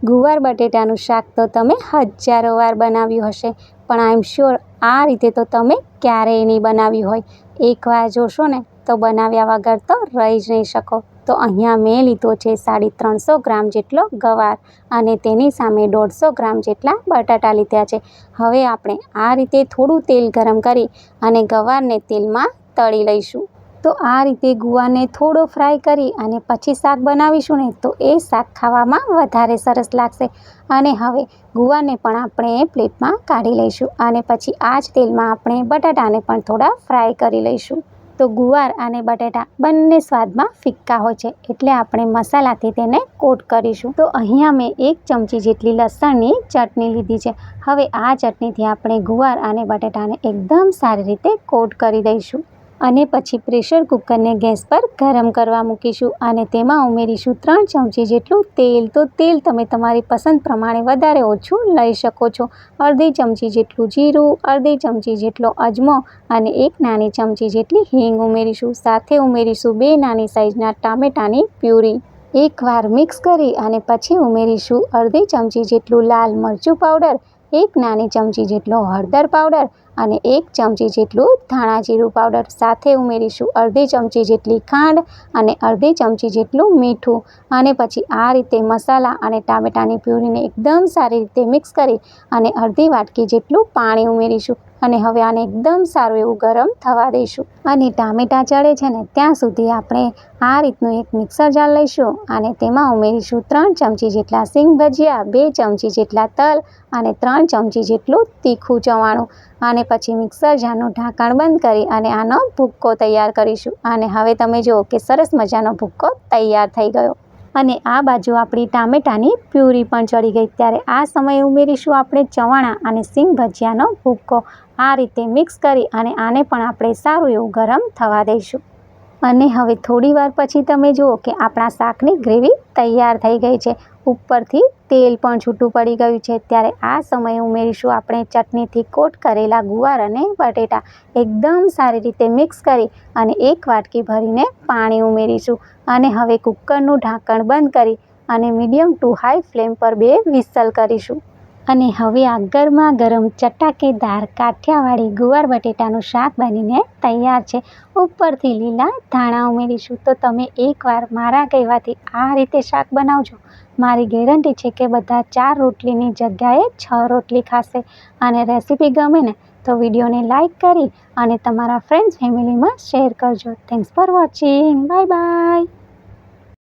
ગુવાર બટેટાનું શાક તો તમે હજારો વાર બનાવ્યું હશે, પણ આઈ એમ શ્યોર આ રીતે તો તમે ક્યારેય નહીં બનાવ્યું હોય. એકવાર જોશો ને તો બનાવ્યા વગર તો રહી જ નહીં શકો. તો અહીંયા મેં લીધો છે 350 ગ્રામ જેટલો ગવાર અને તેની સામે 150 ગ્રામ જેટલા બટાટા લીધા છે. હવે આપણે આ રીતે થોડું તેલ ગરમ કરી અને ગવારને તેલમાં તળી લઈશું. તો આ રીતે ગુવારને થોડો ફ્રાય કરી અને પછી શાક બનાવીશું ને તો એ શાક ખાવામાં વધારે સરસ લાગશે. અને હવે ગુવારને પણ આપણે પ્લેટમાં કાઢી લઈશું અને પછી આ જ તેલમાં આપણે બટાટાને પણ થોડા ફ્રાય કરી લઈશું. તો ગુવાર અને બટાટા બંને સ્વાદમાં ફિક્કા હોય છે, એટલે આપણે મસાલાથી તેને કોટ કરીશું. તો અહીંયા મેં 1 ચમચી જેટલી લસણની ચટણી લીધી છે. હવે આ ચટણીથી આપણે ગુવાર અને બટાટાને એકદમ સારી રીતે કોટ કરી દઈશું. અને પછી પ્રેશર કુકરને ગેસ પર ગરમ કરવા મૂકીશું અને તેમાં ઉમેરીશું 3 ચમચી જેટલું તેલ. તો તેલ તમે તમારી પસંદ પ્રમાણે વધારે ઓછું લઈ શકો છો. અડધી ચમચી જેટલું જીરું, અડધી ચમચી જેટલો અજમો અને 1 નાની ચમચી જેટલી હિંગ ઉમેરીશું. સાથે ઉમેરીશું 2 નાની સાઇઝના ટામેટાની પ્યુરી. એકવાર મિક્સ કરી અને પછી ઉમેરીશું અડધી ચમચી જેટલું લાલ મરચું પાવડર, 1 નાની ચમચી જેટલો હળદર પાવડર અને 1 ચમચી જેટલું ધાણા જીરું પાવડર. સાથે ઉમેરીશું અડધી ચમચી જેટલી ખાંડ અને અડધી ચમચી જેટલું મીઠું. અને પછી આ રીતે મસાલા અને ટામેટાની પ્યુરીને એકદમ સારી રીતે મિક્સ કરી અને અડધી વાટકી જેટલું પાણી ઉમેરીશું. અને હવે આને એકદમ સારું એવું ગરમ થવા દઈશું. અને ટામેટાં ચડે છે ને ત્યાં સુધી આપણે આ રીતનું એક મિક્સર જાર લઈશું અને તેમાં ઉમેરીશું 3 ચમચી જેટલા સિંગ ભજીયા, 2 ચમચી જેટલા તલ અને 3 ચમચી જેટલું તીખું ચવાણું. અને પછી મિક્સર જારનું ઢાંકણ બંધ કરી અને આનો ભૂક્કો તૈયાર કરીશું. અને હવે તમે જુઓ કે સરસ મજાનો ભૂક્કો તૈયાર થઈ ગયો. અને આ બાજુ આપણી ટામેટાની પ્યુરી પણ ચડી ગઈ. ત્યારે આ સમયે ઉમેરીશું આપણે ચવાણા અને સિંગ ભજીયાનો ભૂક્કો. આ રીતે મિક્સ કરી અને આને પણ આપણે સારું એવું ગરમ થવા દઈશું. અને હવે થોડી વાર પછી તમે જુઓ કે આપણા શાકની ગ્રેવી તૈયાર થઈ ગઈ છે. ઉપરથી તેલ પણ છૂટું પડી ગયું છે. ત્યારે આ સમયે ઉમેરીશું આપણે ચટણીથી કોટ કરેલા ગુવાર અને બટેટા. એકદમ સારી રીતે મિક્સ કરી અને 1 વાટકી ભરીને પાણી ઉમેરીશું. અને હવે કુકરનું ઢાંકણ બંધ કરી અને મીડિયમ ટુ હાઈ ફ્લેમ પર 2 વિસલ કરીશું. અને હવે આ ગરમા ગરમ ચટાકેદાર કાઠિયાવાડી ગુવાર બટેટાનું શાક બનીને તૈયાર છે. ઉપરથી લીલા ધાણા ઉમેરીશું. તો તમે એકવાર મારા કહેવાથી આ રીતે શાક બનાવજો. મારી ગેરંટી છે કે બધા 4 રોટલીની જગ્યાએ 6 રોટલી ખાશે. અને રેસીપી ગમે ને તો વિડીયોને લાઈક કરી અને તમારા ફ્રેન્ડ્સ ફેમિલીમાં શેર કરજો. Thanks for watching. Bye bye.